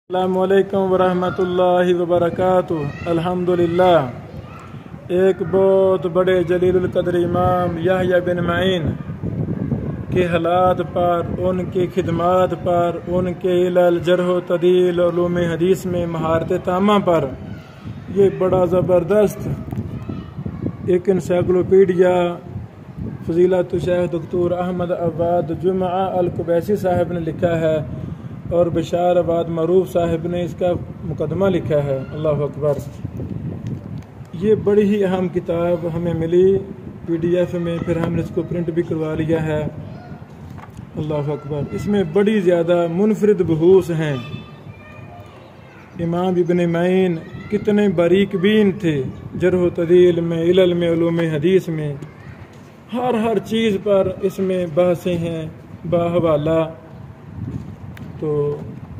अस्सलामुअलैकुम वरहमतुल्लाहि वबरकातुहू। अल्हम्दुलिल्लाह। एक बहुत बड़े जलीलुल कद्र इमाम याह्या बिन मईन के हालात पर, उनके खिदमात पर, उनके इल्ल जरह तदील और उलूम हदीस में महारत तामा पर ये बड़ा ज़बरदस्त एक इंसाइक्लोपीडिया फजीलत शेख डॉक्टर अहमद अब्बाद जुमा अल कुबैसी साहब ने लिखा है और बशार आबाद मरूफ साहब ने इसका मुकदमा लिखा है। अल्लाह अकबर। ये बड़ी ही अहम किताब हमें मिली PDF में, फिर हमने इसको प्रिंट भी करवा लिया है। अल्लाह अकबर। इसमें बड़ी ज़्यादा मुनफरिद बहूस हैं। इमाम इब्न मईन कितने बारीक बीन थे जरह तदील में, इल्ल में, उलूम हदीस में, हर चीज़ पर इसमें बहसें हैं बाहवाला। तो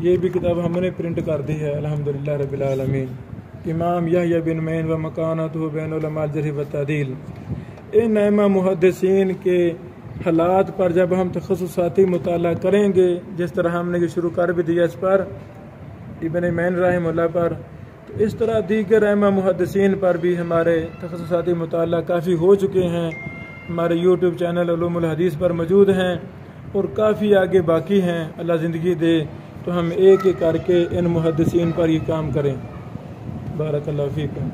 ये भी किताब हमने प्रिंट कर दी है अल्हम्दुलिल्लाह रब्बिल आलमीन। इमाम याह्या बिन मईन व मकानतहु बैन उलमा जरह व तादील। इन अइम्मा मुहद्दिसीन के हालात पर जब हम तखस्सुसाती मुताला करेंगे, जिस तरह हमने ये शुरू कर भी दिया इस पर इब्न मईन रहमहुल्लाह पर, तो इस तरह दीगर अइम्मा मुहद्दिसीन पर भी हमारे तखस्सुसाती मुताला काफ़ी हो चुके हैं। हमारे YouTube चैनल उलूमुल हदीस पर मौजूद हैं और काफ़ी आगे बाकी हैं। अल्लाह ज़िंदगी दे तो हम एक एक करके इन मुहद्दिसीन पर ये काम करें। बारकल्लाहु फीकुम।